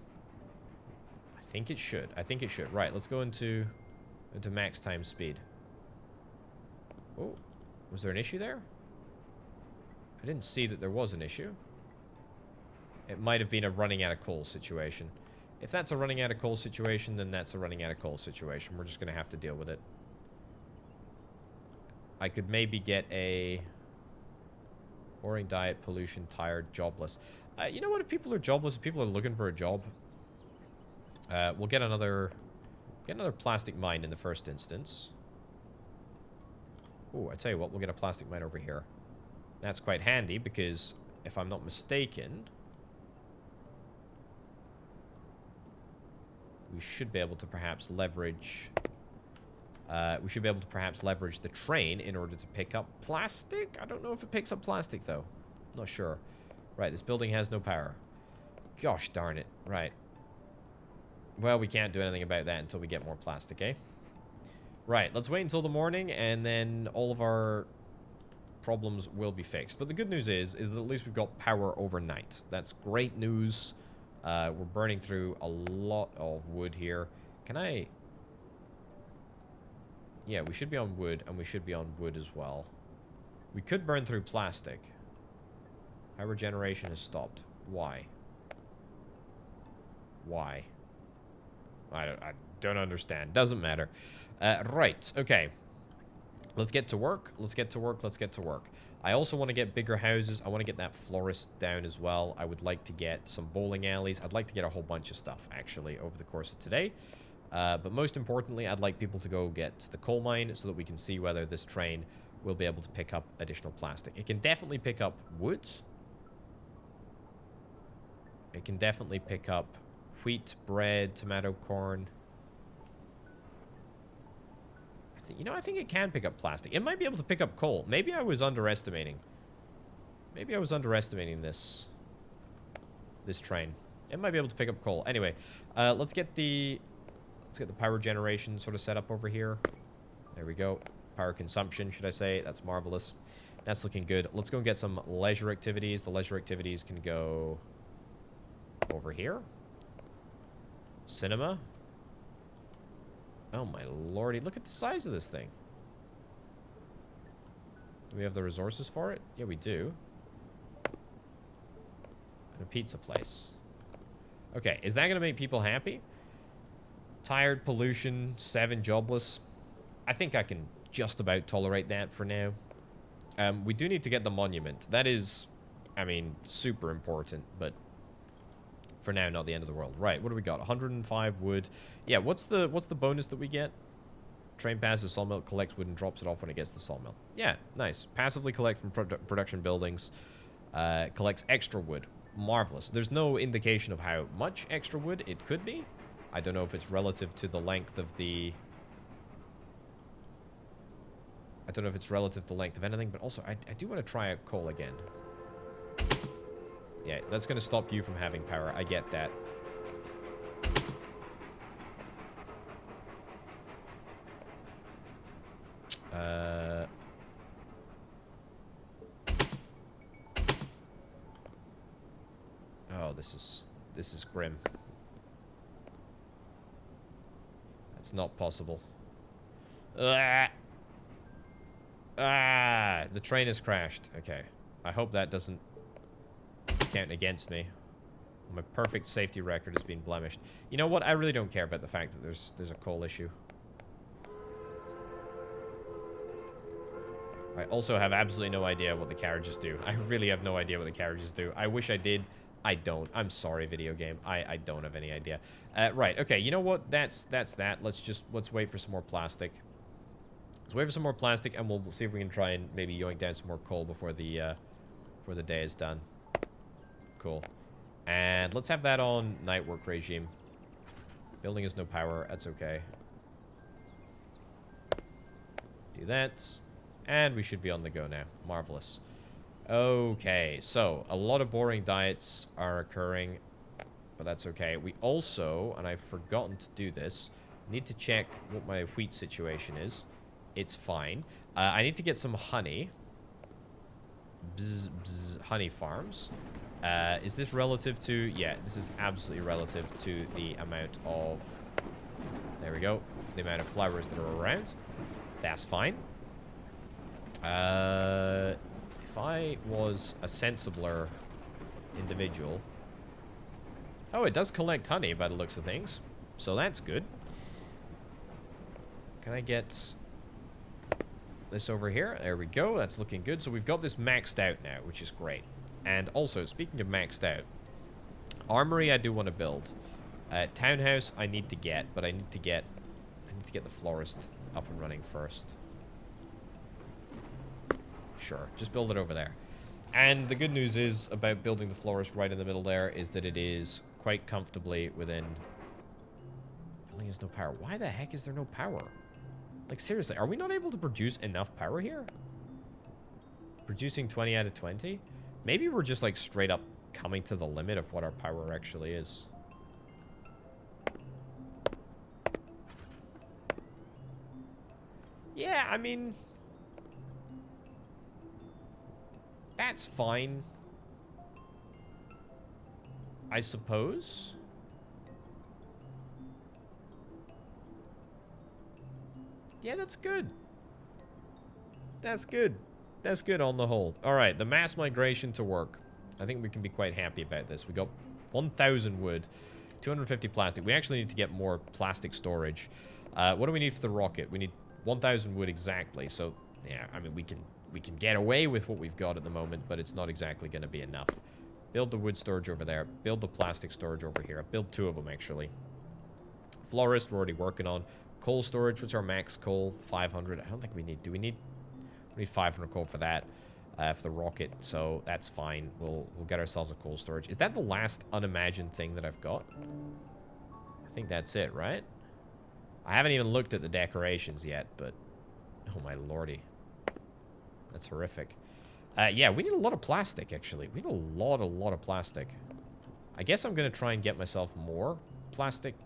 A: I think it should. Right, let's go into max time speed. Oh, was there an issue there? I didn't see that there was an issue. It might have been a running out of coal situation. If that's a running out of coal situation, then that's a running out of coal situation. We're just going to have to deal with it. I could maybe get a... Boring diet, pollution, tired, jobless. You know what? If people are jobless, if people are looking for a job, we'll get another plastic mine in the first instance. Oh, I tell you what, we'll get a plastic mine over here. That's quite handy because, if I'm not mistaken, we should be able to perhaps leverage... the train in order to pick up plastic. I don't know if it picks up plastic, though. I'm not sure. Right, this building has no power. Gosh darn it. Right. Well, we can't do anything about that until we get more plastic, eh? Right, let's wait until the morning, and then all of our problems will be fixed. But the good news is that at least we've got power overnight. That's great news. We're burning through a lot of wood here. Can I... Yeah, we should be on wood, and we should be on wood as well. We could burn through plastic. Power generation has stopped. Why? Why? I don't understand. Doesn't matter. Right, okay. Let's get to work. Let's get to work. Let's get to work. I also want to get bigger houses. I want to get that florist down as well. I would like to get some bowling alleys. I'd like to get a whole bunch of stuff, actually, over the course of today. But most importantly, I'd like people to go get to the coal mine so that we can see whether this train will be able to pick up additional plastic. It can definitely pick up wood. It can definitely pick up wheat, bread, tomato, corn. I think it can pick up plastic. It might be able to pick up coal. Maybe I was underestimating. Maybe I was underestimating this train. It might be able to pick up coal. Anyway, let's get the power generation sort of set up over here. There we go. Power consumption, should I say. That's marvelous. That's looking good. Let's go and get some leisure activities. The leisure activities can go over here. Cinema. Oh my lordy, look at the size of this thing. Do we have the resources for it? Yeah, we do. And a pizza place. Okay, is that going to make people happy? Tired, pollution, 7 jobless. I think I can just about tolerate that for now. We do need to get the monument. That is, I mean, super important, but for now, not the end of the world. Right, what do we got? 105 wood. Yeah, what's the bonus that we get? Train passes sawmill, collects wood, and drops it off when it gets to the sawmill. Yeah, nice. Passively collect from production buildings. Collects extra wood. Marvelous. There's no indication of how much extra wood it could be. I don't know if it's relative to the length of the... I don't know if it's relative to the length of anything, but also I do want to try out coal again. Yeah, that's going to stop you from having power. I get that. Oh, this is grim. That's not possible. The train has crashed. Okay. I hope that doesn't count against me. My perfect safety record has been blemished. You know what? I really don't care about the fact that there's a coal issue. I also have absolutely no idea what the carriages do. I really have no idea what the carriages do. I wish I did. I don't. I'm sorry, video game. I don't have any idea. Right. Okay. You know what? That's that. Let's wait for some more plastic. Let's wait for some more plastic, and we'll see if we can try and maybe yoink down some more coal before the day is done. Cool. And let's have that on night work regime. Building has no power. That's okay. Do that. And we should be on the go now. Marvelous. Okay, so a lot of boring diets are occurring, but that's okay. We also, and I've forgotten to do this, need to check what my wheat situation is. It's fine. I need to get some honey. Bzz, bzz, honey farms. Is this relative to... Yeah, this is absolutely relative to the amount of... There we go. The amount of flowers that are around. That's fine. If I was a sensibler individual... Oh, it does collect honey by the looks of things. So that's good. Can I get this over here? There we go. That's looking good. So we've got this maxed out now, which is great. And also, speaking of maxed out, armory I do want to build. Townhouse I need to get, but I need to get the florist up and running first. Sure, just build it over there. And the good news is about building the florist right in the middle there is that it is quite comfortably within... Building has no power. Why the heck is there no power? Like, seriously, are we not able to produce enough power here? Producing 20 out of 20? Maybe we're just, like, straight up coming to the limit of what our power actually is. Yeah, I mean... That's fine. I suppose. Yeah, that's good. That's good. That's good on the whole. Alright, the mass migration to work. I think we can be quite happy about this. We got 1,000 wood, 250 plastic. We actually need to get more plastic storage. What do we need for the rocket? We need 1,000 wood exactly. So, yeah, I mean, we can get away with what we've got at the moment, but it's not exactly going to be enough. Build the wood storage over there. Build the plastic storage over here. Build 2 of them, actually. Florist, we're already working on. Coal storage, what's our max coal? 500. I don't think we need... Do we need... We need 500 coal for that. For the rocket, so that's fine. We'll get ourselves a coal storage. Is that the last unimagined thing that I've got? I think that's it, right? I haven't even looked at the decorations yet, but... Oh, my lordy. That's horrific. Yeah, we need a lot of plastic, actually. We need a lot of plastic. I guess I'm going to try and get myself more plastic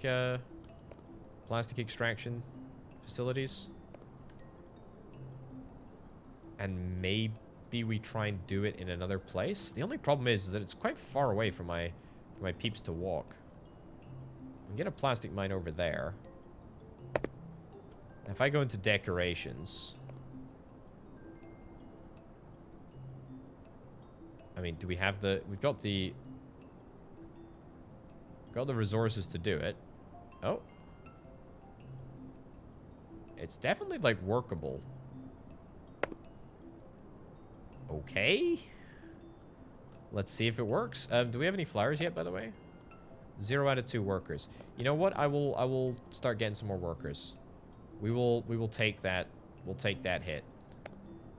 A: extraction facilities. And maybe we try and do it in another place. The only problem is that it's quite far away from my peeps to walk. I can get a plastic mine over there. If I go into decorations... I mean, do we have the... We've got the resources to do it. Oh. It's definitely, like, workable. Okay. Let's see if it works. Do we have any flowers yet, by the way? 0 out of 2 workers. You know what? I will start getting some more workers. We will take that. We'll take that hit.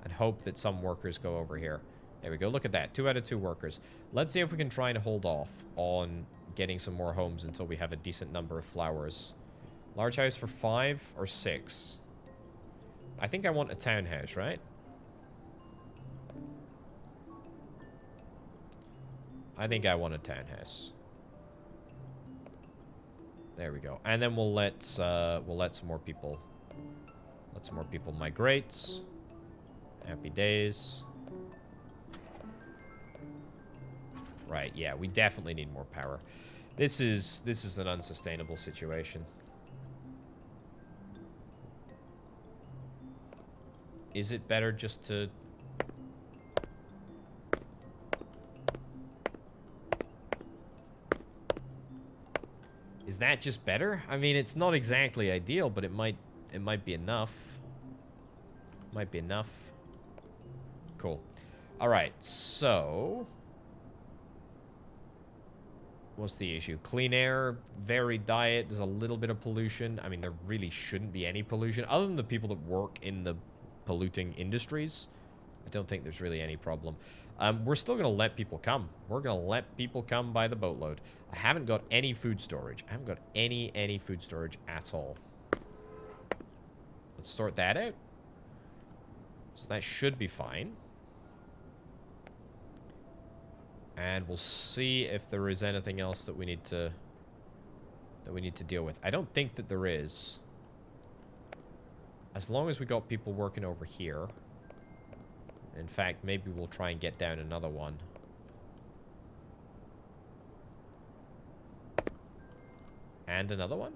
A: And hope that some workers go over here. There we go. Look at that. 2 out of 2 workers. Let's see if we can try and hold off on getting some more homes until we have a decent number of flowers. Large house for 5 or 6? I think I want a townhouse, right? I think I want a townhouse. There we go. And then we'll let some more people migrate. Happy days. Right, yeah, we definitely need more power. This is an unsustainable situation. Is it better just to... Is that just better? I mean, it's not exactly ideal, but it might be enough. Might be enough. Cool. All right, so what's the issue? Clean air, varied diet, there's a little bit of pollution. I mean, there really shouldn't be any pollution. Other than the people that work in the polluting industries, I don't think there's really any problem. We're still going to let people come. We're going to let people come by the boatload. I haven't got any food storage. I haven't got any food storage at all. Let's sort that out. So that should be fine. And we'll see if there is anything else that we need to deal with. I don't think that there is. As long as we got people working over here. In fact, maybe we'll try and get down another one. And another one?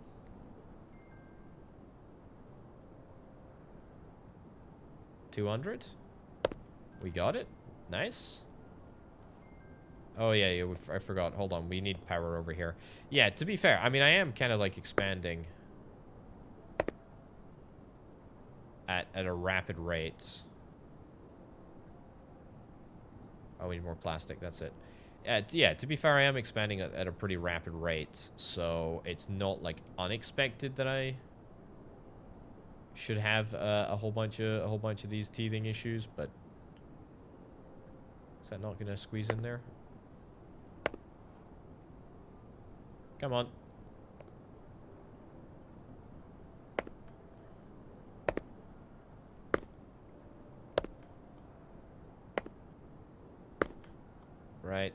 A: $200? We got it. Nice. Oh, yeah, I forgot. Hold on. We need power over here. Yeah, to be fair, I mean, I am kind of, like, expanding at a rapid rate. Oh, we need more plastic. That's it. Yeah, to be fair, I am expanding at a pretty rapid rate. So it's not, like, unexpected that I should have a whole bunch of these teething issues, but is that not going to squeeze in there? Come on. Right.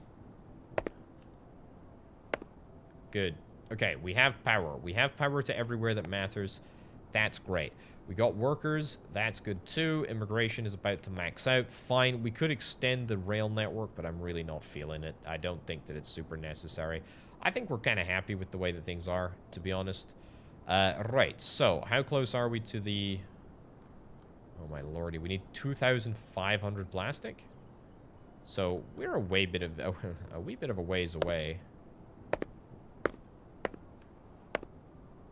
A: Good. Okay, we have power. We have power to everywhere that matters. That's great. We got workers. That's good too. Immigration is about to max out. Fine. We could extend the rail network, but I'm really not feeling it. I don't think that it's super necessary. I think we're kind of happy with the way that things are, to be honest. Right. So, how close are we to the... Oh, my lordy. We need 2,500 plastic? So, we're a wee bit of a ways away.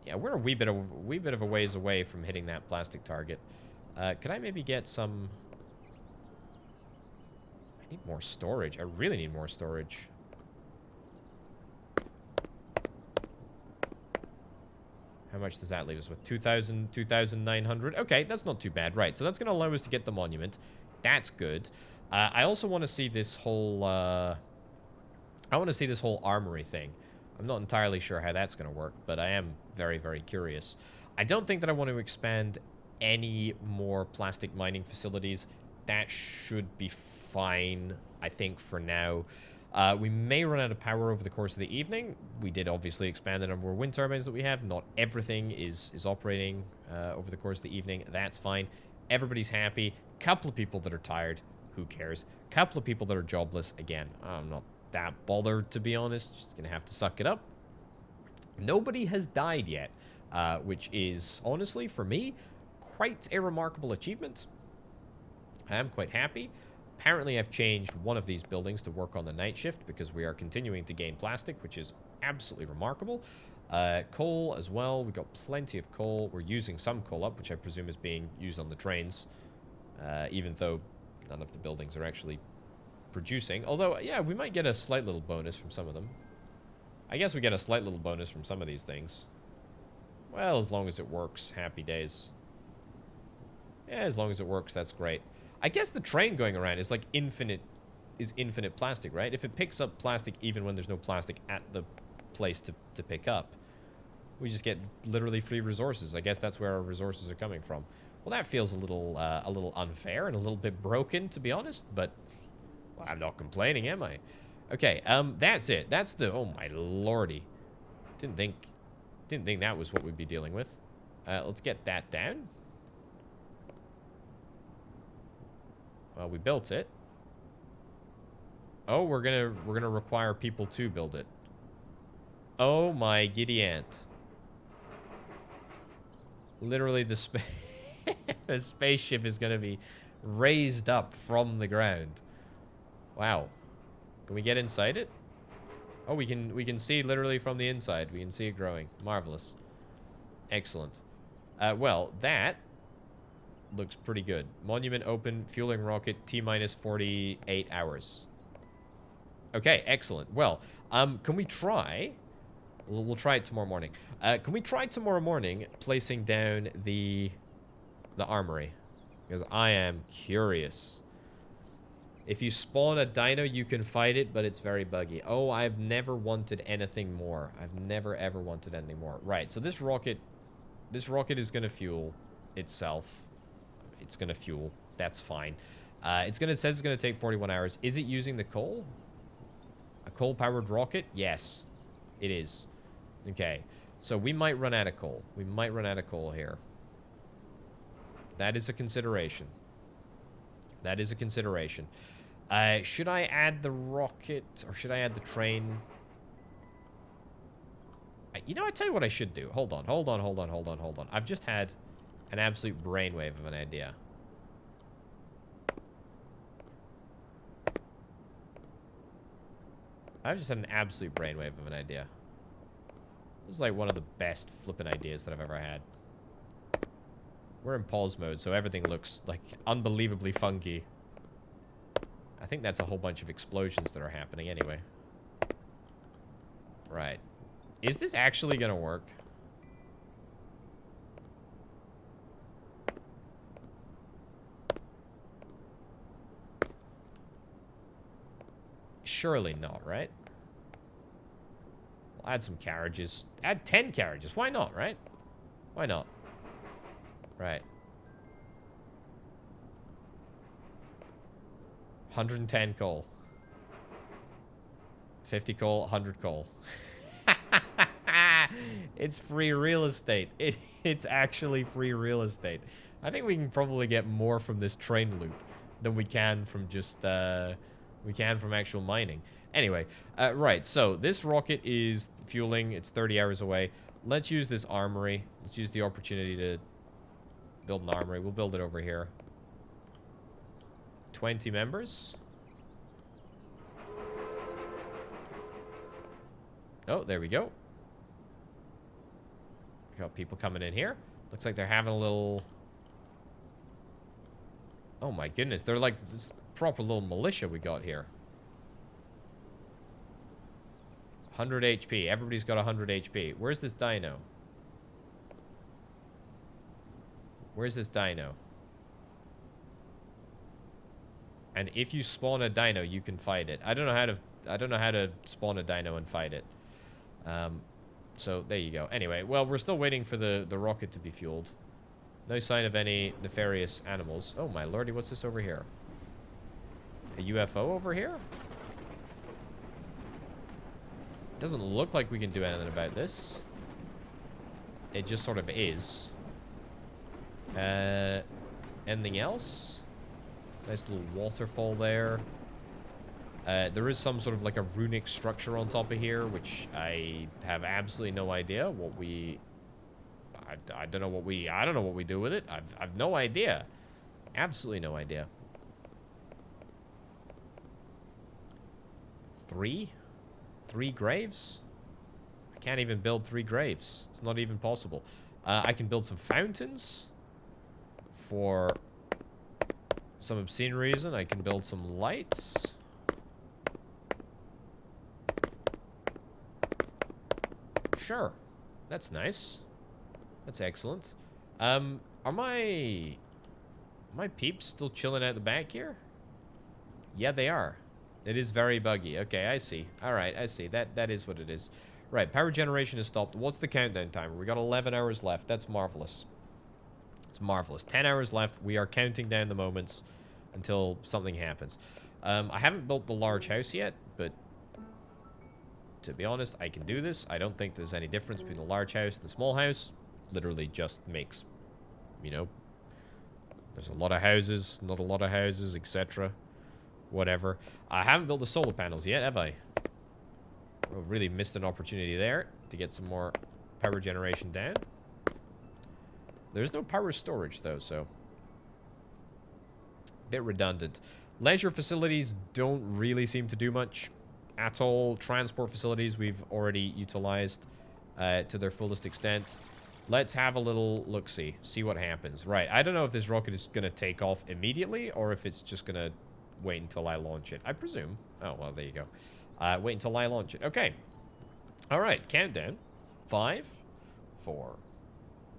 A: Yeah, we're a wee bit of a ways away from hitting that plastic target. Could I maybe get some... I need more storage. I really need more storage. How much does that leave us with? 2,000, 2,900? Okay, that's not too bad. Right, so that's going to allow us to get the monument. That's good. I also want to see this whole... I want to see this whole armory thing. I'm not entirely sure how that's going to work, but I am very, very curious. I don't think that I want to expand any more plastic mining facilities. That should be fine, I think, for now. We may run out of power over the course of the evening. We did obviously expand the number of wind turbines that we have. Not everything is operating over the course of the evening. That's fine. Everybody's happy. Couple of people that are tired. Who cares? Couple of people that are jobless. Again, I'm not that bothered, to be honest. Just gonna have to suck it up. Nobody has died yet, which is, honestly, for me, quite a remarkable achievement. I am quite happy. Apparently, I've changed one of these buildings to work on the night shift because we are continuing to gain plastic, which is absolutely remarkable. Coal as well. We've got plenty of coal. We're using some coal up, which I presume is being used on the trains, even though none of the buildings are actually producing. Although, yeah, we might get a slight little bonus from some of them. I guess we get a slight little bonus from some of these things. Well, as long as it works, happy days. Yeah, as long as it works, that's great. I guess the train going around is like infinite is infinite plastic, right? If it picks up plastic even when there's no plastic at the place to pick up, we just get literally free resources. I guess that's where our resources are coming from. Well, that feels a little unfair and a little bit broken, to be honest, but well, I'm not complaining, am I? Okay, that's it. That's the, oh my lordy. Didn't think that was what we'd be dealing with. Let's get that down. Well, we built it. Oh, we're gonna require people to build it. Oh my giddy aunt. Literally the the spaceship is gonna be raised up from the ground. Wow. Can we get inside it? Oh, we can see literally from the inside. We can see it growing. Marvelous. Excellent. Well, that looks pretty good. Monument open, fueling rocket, T-minus 48 hours. Okay, excellent. Well, can we try... We'll try it tomorrow morning. Can we try tomorrow morning placing down the armory? Because I am curious. If you spawn a dino, you can fight it, but it's very buggy. Oh, I've never wanted anything more. I've never, ever wanted anything more. Right, so this rocket is going to fuel itself. It's going to fuel. That's fine. It says it's going to take 41 hours. Is it using the coal? A coal-powered rocket? Yes, it is. Okay, so we might run out of coal. We might run out of coal here. That is a consideration. That is a consideration. Should I add the rocket, or should I add the train? You know, I tell you what I should do. Hold on. I've just had an absolute brainwave of an idea. I've just had an absolute brainwave of an idea. This is like one of the best flippin' ideas that I've ever had. We're in pause mode, so everything looks like unbelievably funky. I think that's a whole bunch of explosions that are happening anyway. Right. Is this actually gonna work? Surely not, right? We'll add some carriages. Add 10 carriages. Why not, right? Why not? Right. 110 coal. 50 coal, 100 coal. It's free real estate. It's actually free real estate. I think we can probably get more from this train loop than we can from just, from actual mining. Anyway, right, so this rocket is fueling. It's 30 hours away. Let's use this armory. Let's use the opportunity to build an armory. We'll build it over here. 20 members. Oh, there we go. Got people coming in here. Looks like they're having a little... Oh my goodness, they're like this proper little militia we got here. 100 HP. Everybody's got 100 HP. Where's this dino? Where's this dino? And if you spawn a dino, you can fight it. I don't know how to spawn a dino and fight it. So there you go. Anyway, well, we're still waiting for the rocket to be fueled. No sign of any nefarious animals. Oh my lordy, what's this over here? A UFO over here? Doesn't look like we can do anything about this. It just sort of is. Anything else? Nice little waterfall there. There is some sort of like a runic structure on top of here, which I have absolutely no idea what we... I don't know what we... I don't know what we do with it. I've no idea. Absolutely no idea. 3 graves? I can't even build 3 graves. It's not even possible. I can build some fountains. For some obscene reason, I can build some lights. Sure. That's nice. That's excellent. Are my peeps still chilling out the back here? Yeah, they are. It is very buggy. Okay, I see. All right, I see. That is what it is. Right, power generation is stopped. What's the countdown timer? We got 11 hours left. That's marvelous. It's marvelous. 10 hours left. We are counting down the moments until something happens. I haven't built the large house yet, but to be honest, I can do this. I don't think there's any difference between the large house and the small house. Literally just makes, you know, there's a lot of houses, not a lot of houses, etc. Whatever. I haven't built the solar panels yet, have I? I've really missed an opportunity there to get some more power generation down. There's no power storage, though, so a bit redundant. Leisure facilities don't really seem to do much at all. Transport facilities we've already utilized to their fullest extent. Let's have a little look-see. See what happens. Right, I don't know if this rocket is going to take off immediately or if it's just going to wait until I launch it. I presume. Oh, well, there you go. Wait until I launch it. Okay. All right, countdown. 5, 4,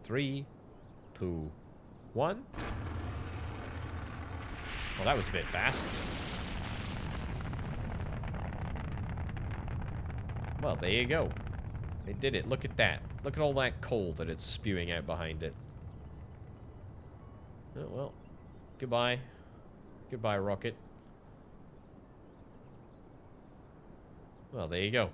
A: 3, 2, 1. Well, that was a bit fast. Well, there you go. It did it. Look at that. Look at all that coal that it's spewing out behind it. Oh, well. Goodbye. Goodbye, rocket. Well, there you go.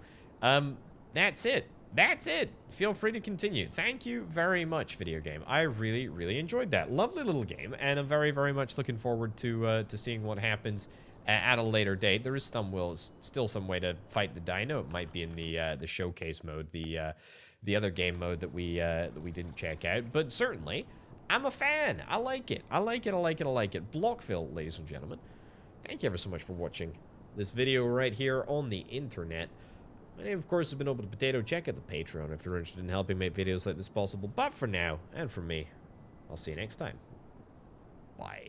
A: That's it. That's it. Feel free to continue. Thank you very much, video game. I really, really enjoyed that. Lovely little game, and I'm very, very much looking forward to seeing what happens at a later date. There is still some way to fight the dino. It might be in the showcase mode, the other game mode that we didn't check out. But certainly, I'm a fan. I like it. I like it. I like it. I like it. Blockville, ladies and gentlemen. Thank you ever so much for watching this video right here on the internet. My name, of course, has been Open Potato. Check out the Patreon if you're interested in helping make videos like this possible. But for now, and for me, I'll see you next time. Bye.